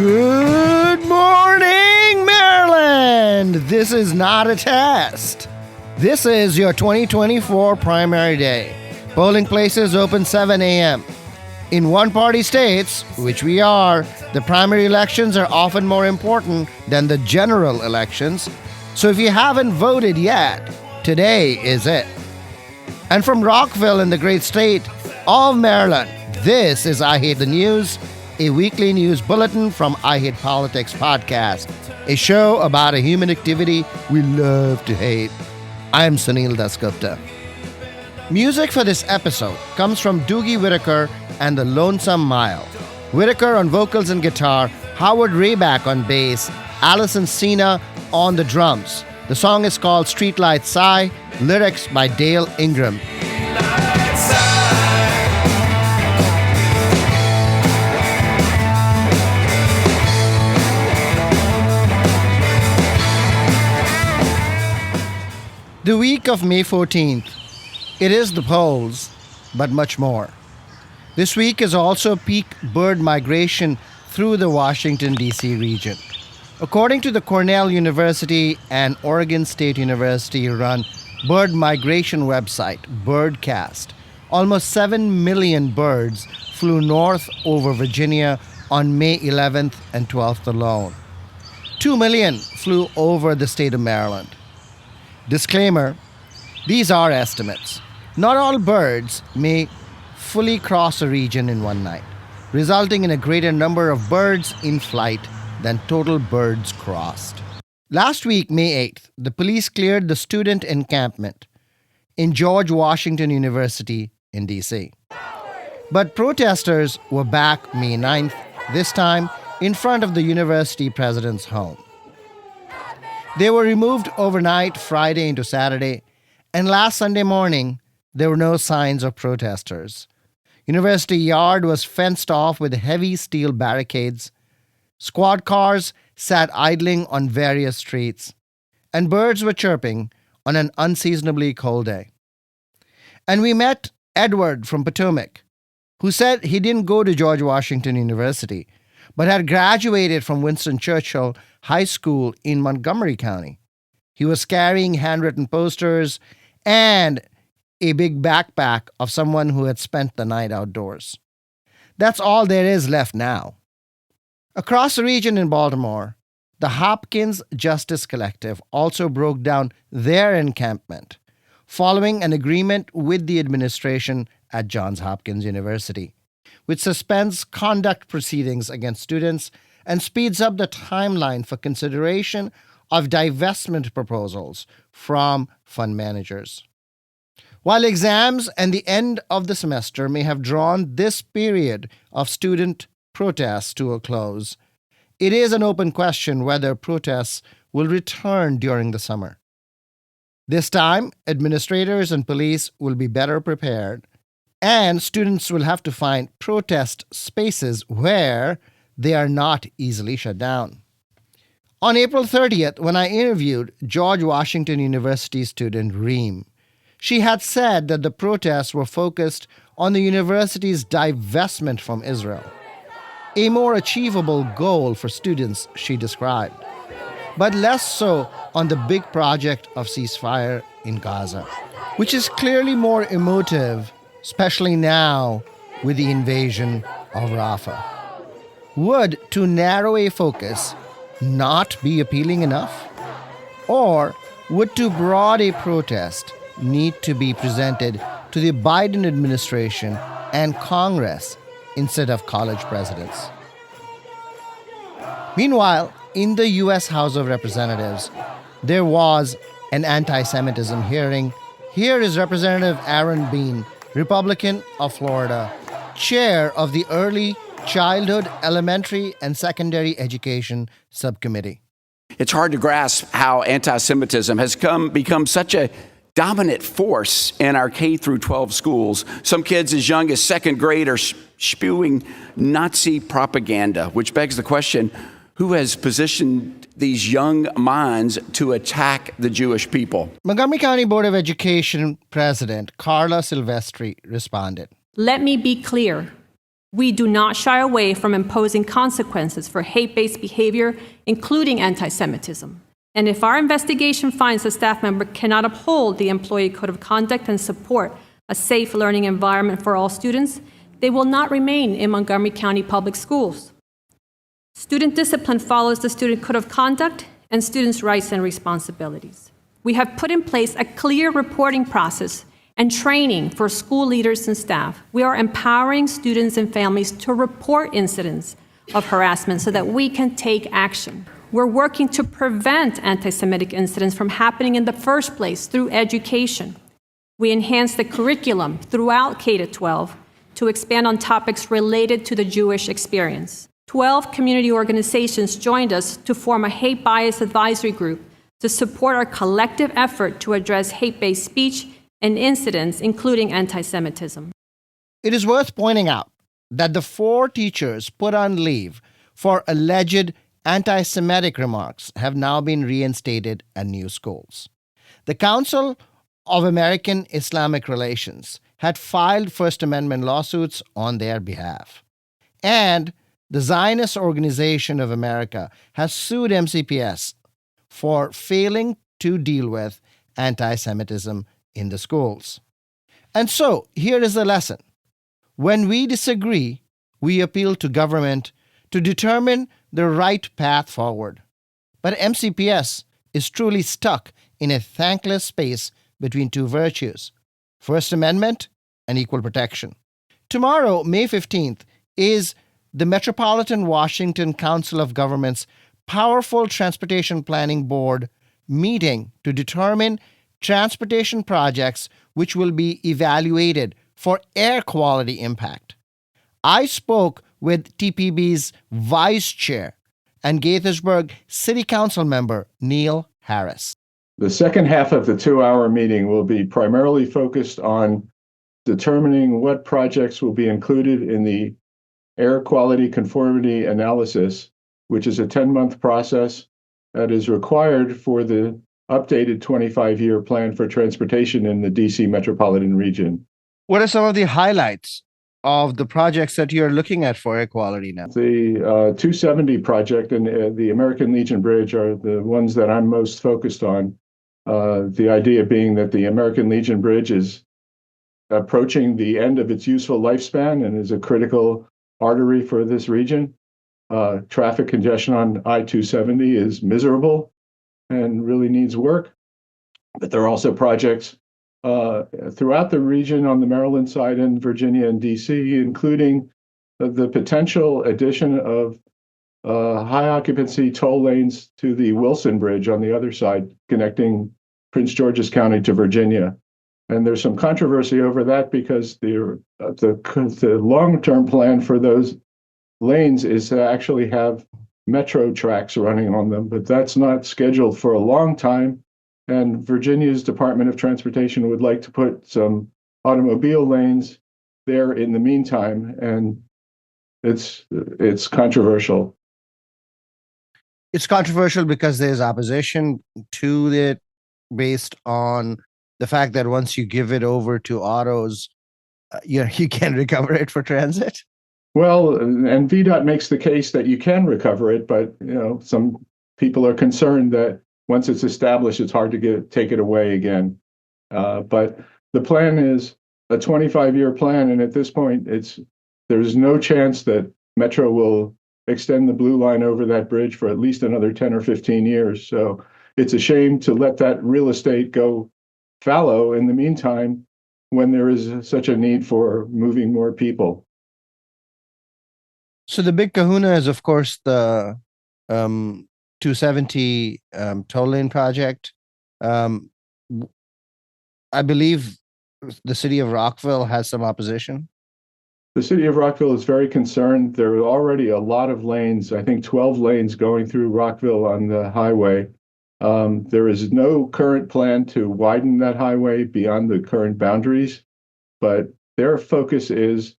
Good morning, Maryland! This is not a test. This is your 2024 primary day. Polling places open 7 a.m. In one-party states, which we are, the primary elections are often more important than the general elections. So if you haven't voted yet, today is it. And from Rockville in the great state of Maryland, this is I Hate the News, a weekly news bulletin from I Hate Politics podcast, a show about a human activity we love to hate. I am Sunil Dasgupta. Music for this episode comes from Doogie Whittaker and the Lonesome Mile. Whittaker on vocals and guitar, Howard Rayback on bass, Allison Cena on the drums. The song is called Streetlight Sigh, lyrics by Dale Ingram. The week of May 14th. It is the polls, but much more. This week is also peak bird migration through the Washington, D.C. region. According to the Cornell University and Oregon State University-run bird migration website, Birdcast, almost 7 million birds flew north over Virginia on May 11th and 12th alone. 2 million flew over the state of Maryland. Disclaimer, these are estimates. Not all birds may fully cross a region in one night, resulting in a greater number of birds in flight than total birds crossed. Last week, May 8th, the police cleared the student encampment in George Washington University in D.C. But protesters were back May 9th, this time in front of the university president's home. They were removed overnight Friday into Saturday, and last Sunday morning, there were no signs of protesters. University Yard was fenced off with heavy steel barricades. Squad cars sat idling on various streets, and birds were chirping on an unseasonably cold day. And we met Edward from Potomac, who said he didn't go to George Washington University, but had graduated from Winston Churchill High School in Montgomery County. He was carrying handwritten posters and a big backpack of someone who had spent the night outdoors. That's all there is left now. Across the region in Baltimore, the Hopkins Justice Collective also broke down their encampment, following an agreement with the administration at Johns Hopkins University, which suspends conduct proceedings against students and speeds up the timeline for consideration of divestment proposals from fund managers. While exams and the end of the semester may have drawn this period of student protests to a close, it is an open question whether protests will return during the summer. This time, administrators and police will be better prepared, and students will have to find protest spaces where they are not easily shut down. On April 30th, when I interviewed George Washington University student Reem, she had said that the protests were focused on the university's divestment from Israel, a more achievable goal for students, she described, but less so on the big project of ceasefire in Gaza, which is clearly more emotive, especially now with the invasion of Rafah. Would too narrow a focus not be appealing enough? Or would too broad a protest need to be presented to the Biden administration and Congress instead of college presidents? Meanwhile, in the U.S. House of Representatives, there was an anti-Semitism hearing. Here is Representative Aaron Bean, Republican of Florida, chair of the Early Childhood, Elementary, and Secondary Education Subcommittee. It's hard to grasp how anti-Semitism has become such a dominant force in our K through 12 schools. Some kids as young as second grade are spewing Nazi propaganda, which begs the question, who has positioned these young minds to attack the Jewish people? Montgomery County Board of Education President Carla Silvestri responded. Let me be clear. We do not shy away from imposing consequences for hate-based behavior, including anti-Semitism. And if our investigation finds a staff member cannot uphold the employee code of conduct and support a safe learning environment for all students, they will not remain in Montgomery County Public Schools. Student discipline follows the student code of conduct and students' rights and responsibilities. We have put in place a clear reporting process and training for school leaders and staff. We are empowering students and families to report incidents of harassment so that we can take action. We're working to prevent anti-Semitic incidents from happening in the first place through education. We enhance the curriculum throughout K-12 to expand on topics related to the Jewish experience. 12 community organizations joined us to form a hate bias advisory group to support our collective effort to address hate-based speech and incidents, including anti-Semitism. It is worth pointing out that the 4 teachers put on leave for alleged anti-Semitic remarks have now been reinstated at new schools. The Council of American Islamic Relations had filed First Amendment lawsuits on their behalf. And the Zionist Organization of America has sued MCPS for failing to deal with anti-Semitism in the schools. And so, here is the lesson. When we disagree, we appeal to government to determine the right path forward. But MCPS is truly stuck in a thankless space between 2 virtues, First Amendment and equal protection. Tomorrow, May 15th, is the Metropolitan Washington Council of Governments Powerful Transportation Planning Board meeting to determine transportation projects which will be evaluated for air quality impact. I spoke with TPB's Vice Chair and Gaithersburg City Council member Neil Harris. The second half of the 2-hour meeting will be primarily focused on determining what projects will be included in the air quality conformity analysis, which is a 10-month process that is required for the updated 25-year plan for transportation in the DC metropolitan region. What are some of the highlights of the projects that you're looking at for air quality now? The 270 project and the American Legion Bridge are the ones that I'm most focused on. The idea being that the American Legion Bridge is approaching the end of its useful lifespan and is a critical artery for this region. Traffic congestion on I-270 is miserable and really needs work. But there are also projects throughout the region on the Maryland side and Virginia and DC, including the potential addition of high occupancy toll lanes to the Wilson Bridge on the other side, connecting Prince George's County to Virginia. And there's some controversy over that because the long-term plan for those lanes is to actually have metro tracks running on them, but that's not scheduled for a long time. And Virginia's Department of Transportation would like to put some automobile lanes there in the meantime, and it's controversial. It's controversial because there's opposition to it based on the fact that once you give it over to autos, you can't recover it for transit. Well, and VDOT makes the case that you can recover it, but some people are concerned that once it's established, it's hard to take it away again. But the plan is a 25-year plan, and at this point, there's no chance that Metro will extend the blue line over that bridge for at least another 10 or 15 years. So it's a shame to let that real estate go fallow in the meantime when there is such a need for moving more people. So the big kahuna is, of course, the 270 toll lane project. I believe the city of Rockville has some opposition. The city of Rockville is very concerned. There are already a lot of lanes, I think 12 lanes going through Rockville on the highway. There is no current plan to widen that highway beyond the current boundaries, but their focus is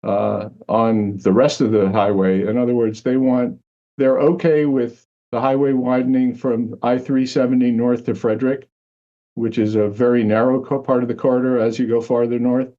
on the rest of the highway. In other words, they're okay with the highway widening from I-370 north to Frederick, which is a very narrow part of the corridor as you go farther north,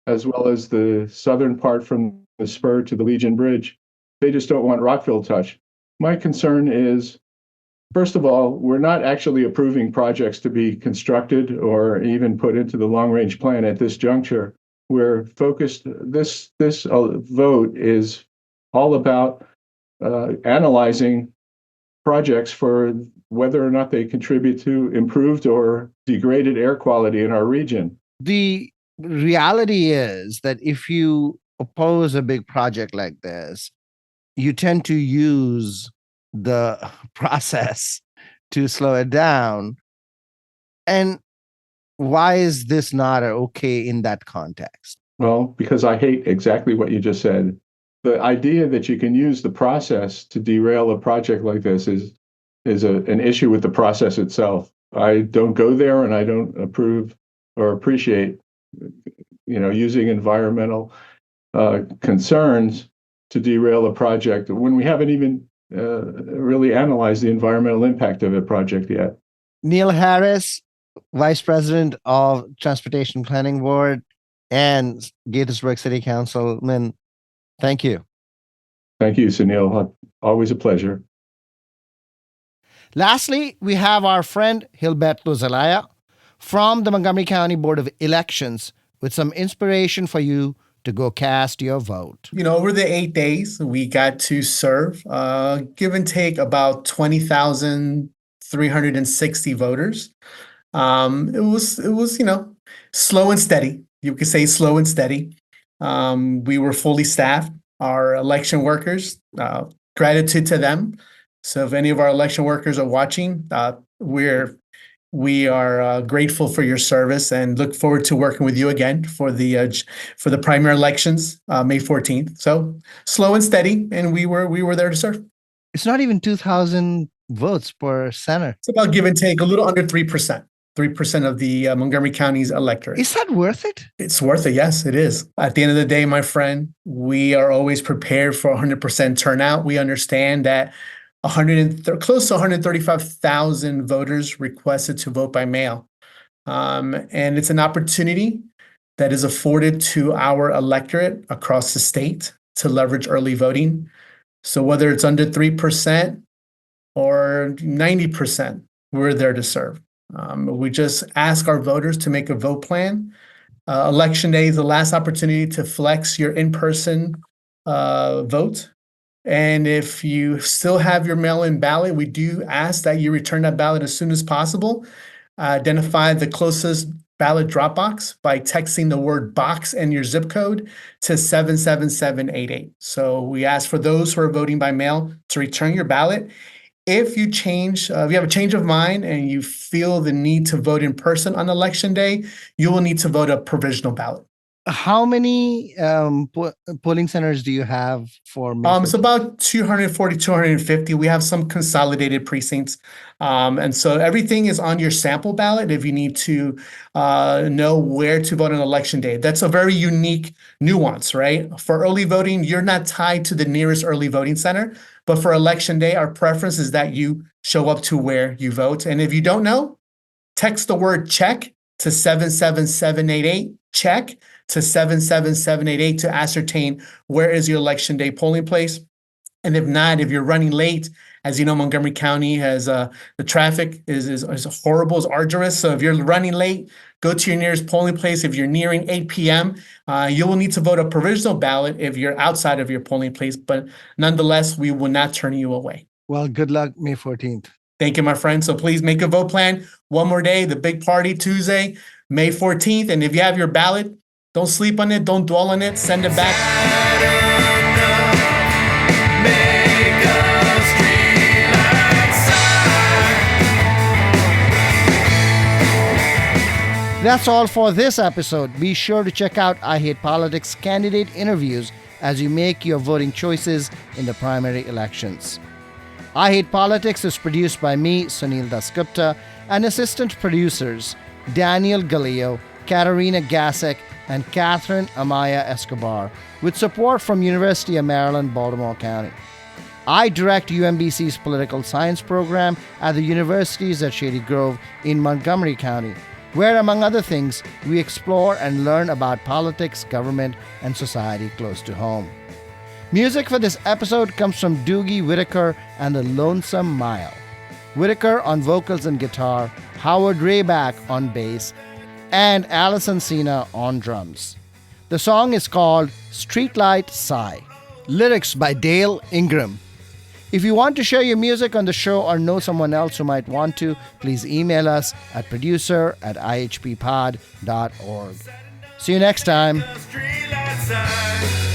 as well as the southern part from the spur to the Legion Bridge. They just don't want Rockville touched. My concern is, first of all, we're not actually approving projects to be constructed or even put into the long-range plan at this juncture. We're focused, this vote is all about analyzing projects for whether or not they contribute to improved or degraded air quality in our region. The reality is that if you oppose a big project like this, you tend to use the process to slow it down. And why is this not okay in that context? Well, because I hate exactly what you just said. The idea that you can use the process to derail a project like this is an issue with the process itself. I don't go there, and I don't approve or appreciate, using environmental concerns to derail a project when we haven't even really analyzed the environmental impact of a project yet. Neil Harris, Vice President of Transportation Planning Board and Gaithersburg City Councilman, thank you. Thank you, Sunil. Always a pleasure. Lastly, we have our friend Hilberto Zelaya from the Montgomery County Board of Elections with some inspiration for you to go cast your vote. Over the 8 days, we got to serve, give and take, about 20,360 voters. It was, slow and steady. You could say slow and steady. We were fully staffed. Our election workers, gratitude to them. So if any of our election workers are watching, we are grateful for your service and look forward to working with you again for the primary elections, May 14th. So slow and steady, and we were there to serve. It's not even 2,000 votes per center. It's about give and take, a little under 3%. 3% of the Montgomery County's electorate. Is that worth it? It's worth it. Yes, it is. At the end of the day, my friend, we are always prepared for 100% turnout. We understand that close to 135,000 voters requested to vote by mail. And it's an opportunity that is afforded to our electorate across the state to leverage early voting. So whether it's under 3% or 90%, we're there to serve. We just ask our voters to make a vote plan. Election day is the last opportunity to flex your in-person vote. And if you still have your mail-in ballot, we do ask that you return that ballot as soon as possible. Identify the closest ballot drop box by texting the word box and your zip code to 77788. So we ask for those who are voting by mail to return your ballot. If you have a change of mind and you feel the need to vote in person on election day, you will need to vote a provisional ballot. How many polling centers do you have for May 14th? It's about 240, 250. We have some consolidated precincts. And so everything is on your sample ballot if you need to know where to vote on election day. That's a very unique nuance, right? For early voting, you're not tied to the nearest early voting center. But for election day, our preference is that you show up to where you vote. And if you don't know, text the word check to 77788, check to 77788 to ascertain where is your election day polling place. And if not, if you're running late, as you know, Montgomery County has the traffic is horrible, is arduous. So if you're running late, go to your nearest polling place. If you're nearing 8 p.m., you will need to vote a provisional ballot if you're outside of your polling place. But nonetheless, we will not turn you away. Well, good luck May 14th. Thank you, my friend. So please make a vote plan. One more day, the big party Tuesday, May 14th. And if you have your ballot, don't sleep on it. Don't dwell on it. Send it back. That's all for this episode. Be sure to check out I Hate Politics candidate interviews as you make your voting choices in the primary elections. I Hate Politics is produced by me, Sunil Dasgupta, and assistant producers Daniel Galileo, Katarina Gasek, and Catherine Amaya Escobar, with support from University of Maryland, Baltimore County. I direct UMBC's political science program at the universities at Shady Grove in Montgomery County, where, among other things, we explore and learn about politics, government, and society close to home. Music for this episode comes from Doogie Whittaker and the Lonesome Mile. Whittaker on vocals and guitar, Howard Rayback on bass, and Alison Cena on drums. The song is called Streetlight Sigh. Lyrics by Dale Ingram. If you want to share your music on the show or know someone else who might want to, please email us at producer@ihppod.org. See you next time. Streetlight sigh.